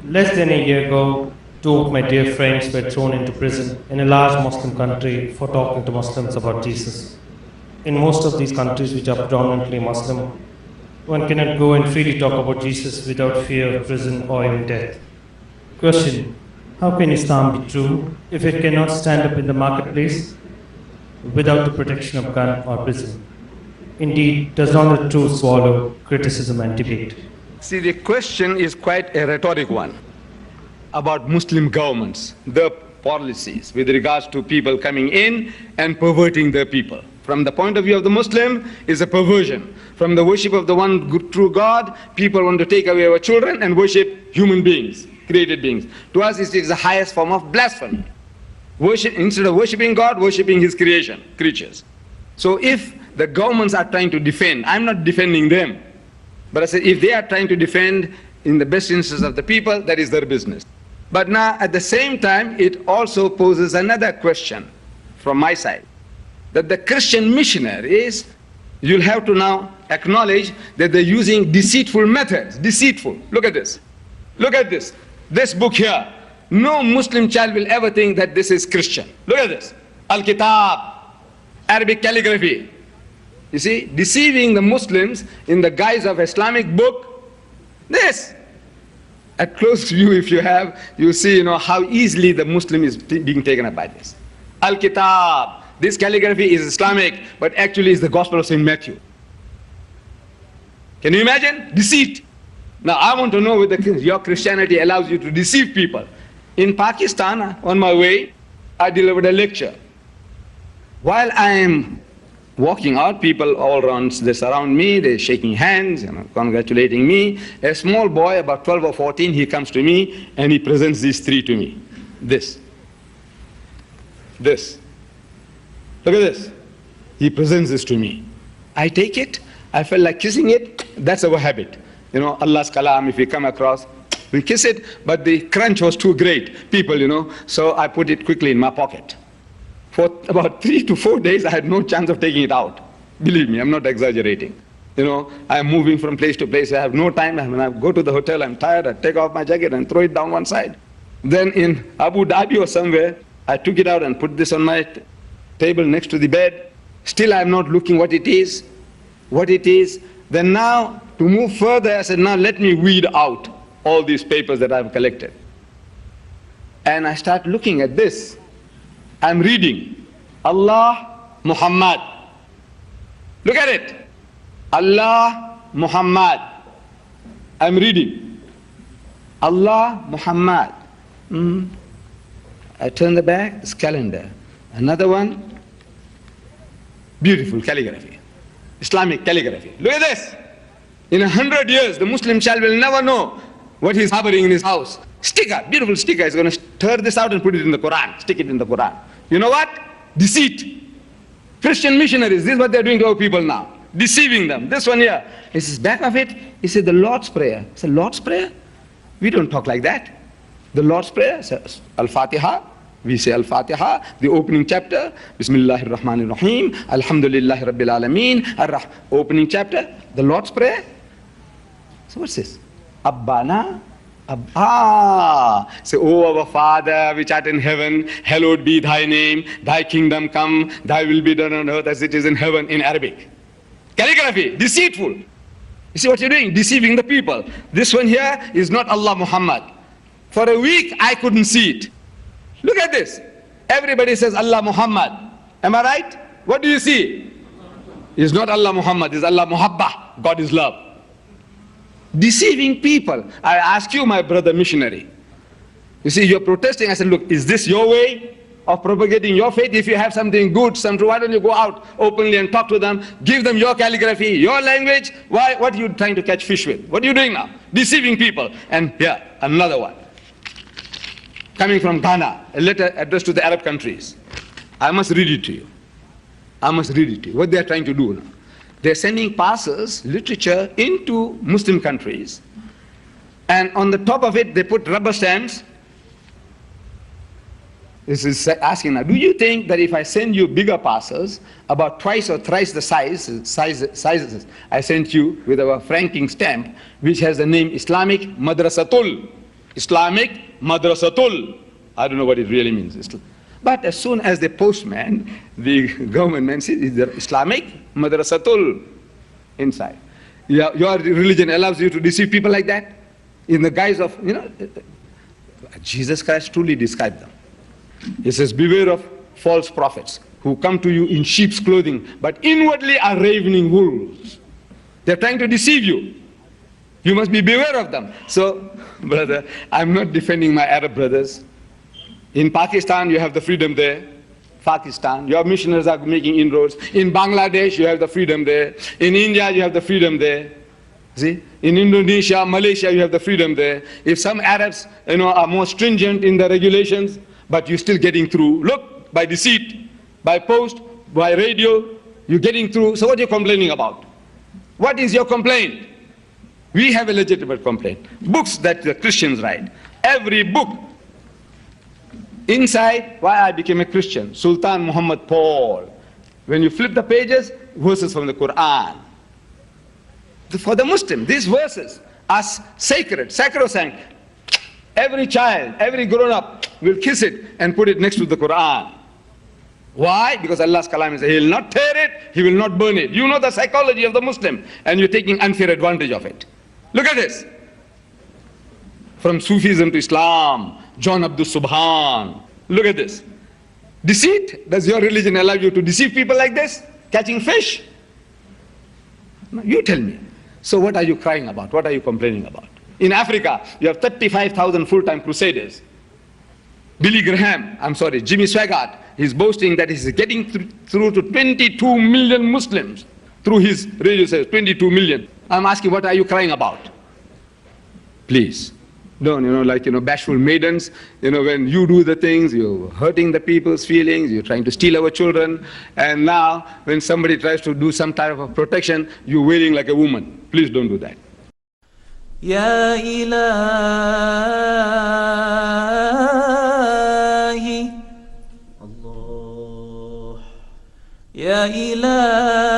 Less than a year ago, two of my dear friends were thrown into prison in a large Muslim country for talking to Muslims about Jesus. In most of these countries, which are predominantly Muslim, one cannot go and freely talk about Jesus without fear of prison or even death. Question: how can Islam be true if it cannot stand up in the marketplace without the protection of gun or prison? Indeed, does not the truth swallow criticism and debate? See, the question is quite a rhetoric one about Muslim governments, their policies with regards to people coming in and perverting their people. From the point of view of the Muslim, is a perversion. From the worship of the one true God, people want to take away our children and worship human beings, created beings. To us, it is the highest form of blasphemy. Worship, instead of worshiping God, worshiping his creation, creatures. So if the governments are trying to defend, I'm not defending them, but I say if they are trying to defend in the best interest of the people, that is their business. But now, at the same time, it also poses another question from my side, that the Christian missionaries, you'll have to now acknowledge that they're using deceitful methods. Deceitful. Look at this. Look at this. This book here. No Muslim child will ever think that this is Christian. Look at this. Al-Kitab, Arabic calligraphy. You see, deceiving the Muslims in the guise of Islamic book. This. At close view, if you have, you see, how easily the Muslim is being taken up by this. Al-Kitab. This calligraphy is Islamic, but actually is the Gospel of St. Matthew. Can you imagine? Deceit. Now, I want to know whether your Christianity allows you to deceive people. In Pakistan, on my way, I delivered a lecture. While I am walking out, people all around, they surround me, they're shaking hands, congratulating me. A small boy, about 12 or 14, he comes to me and he presents these three to me. This. Look at this. He presents this to me. I take it. I felt like kissing it. That's our habit. Allah's kalam, if we come across, we kiss it, but the crunch was too great, people, so I put it quickly in my pocket. For about 3 to 4 days, I had no chance of taking it out. Believe me, I'm not exaggerating. I'm moving from place to place. I have no time. When I go to the hotel, I'm tired. I take off my jacket and throw it down one side. Then in Abu Dhabi or somewhere, I took it out and put this on my table next to the bed. Still, I'm not looking what it is. Then now, to move further, I said, now let me weed out all these papers that I've collected. And I start looking at this. I'm reading Allah Muhammad. Look at it. Allah Muhammad. I'm reading Allah Muhammad. I turn the back, it's calendar. Another one, beautiful calligraphy, Islamic calligraphy. Look at this. In 100 years, the Muslim child will never know what he's harboring in his house. Sticker, beautiful sticker. He's going to tear this out and put it in the Quran, stick it in the Quran. You know what? Deceit. Christian missionaries, this is what they're doing to our people now. Deceiving them. This one here, this is back of it. He said the Lord's Prayer. It's a Lord's Prayer? We don't talk like that. The Lord's Prayer says Al-Fatiha. We say Al-Fatiha, the opening chapter, Bismillahir Rahmanir Rahim, Alhamdulillahi Rabbil Alameen, opening chapter, the Lord's Prayer. So what's this? Abbana, say, O our Father, which art in heaven, hallowed be thy name, thy kingdom come, thy will be done on earth as it is in heaven, in Arabic. Calligraphy, deceitful. You see what you're doing? Deceiving the people. This one here is not Allah Muhammad. For a week, I couldn't see it. Look at this. Everybody says Allah Muhammad. Am I right? What do you see? It's not Allah Muhammad, it's Allah Muhabba. God is love. Deceiving people. I ask you, my brother missionary. You see, you're protesting. I said, look, is this your way of propagating your faith? If you have something good, why don't you go out openly and talk to them? Give them your calligraphy, your language. What are you trying to catch fish with? What are you doing now? Deceiving people. And here, another one. Coming from Ghana, a letter addressed to the Arab countries. I must read it to you. What they are trying to do now. They're sending parcels, literature, into Muslim countries. And on the top of it, they put rubber stamps. This is asking now, do you think that if I send you bigger parcels, about twice or thrice the sizes I sent you with our franking stamp, which has the name Islamic Madrasatul, Islamic Madrasatul. I don't know what it really means. But as soon as the postman, the government man says, is there Islamic Madrasatul inside? Yeah, your religion allows you to deceive people like that? In the guise of, Jesus Christ truly described them. He says, beware of false prophets who come to you in sheep's clothing, but inwardly are ravening wolves. They're trying to deceive you. You must be beware of them. So, brother, I'm not defending my Arab brothers. In Pakistan, you have the freedom there. Pakistan, your missionaries are making inroads. In Bangladesh, you have the freedom there. In India, you have the freedom there. See? In Indonesia, Malaysia, you have the freedom there. If some Arabs, are more stringent in the regulations, but you're still getting through. Look, by deceit, by post, by radio, you're getting through. So what are you complaining about? What is your complaint? We have a legitimate complaint. Books that the Christians write. Every book. Inside, why I became a Christian. Sultan Muhammad Paul. When you flip the pages, verses from the Quran. For the Muslim, these verses are sacred, sacrosanct. Every child, every grown-up will kiss it and put it next to the Quran. Why? Because Allah's kalam is, He will not tear it, He will not burn it. You know the psychology of the Muslim, and you're taking unfair advantage of it. Look at this. From Sufism to Islam, John Abdul Subhan. Look at this. Deceit? Does your religion allow you to deceive people like this? Catching fish? No, you tell me. So what are you crying about? What are you complaining about? In Africa, you have 35,000 full-time crusaders. Jimmy Swaggart, he's boasting that he's getting through to 22 million Muslims through his radio says 22 million. I'm asking, what are you crying about? Please. Don't, bashful maidens, when you do the things, you're hurting the people's feelings, you're trying to steal our children, and now when somebody tries to do some type of protection, you're wailing like a woman. Please don't do that. Ya Ilahi Allah Ya Ilahi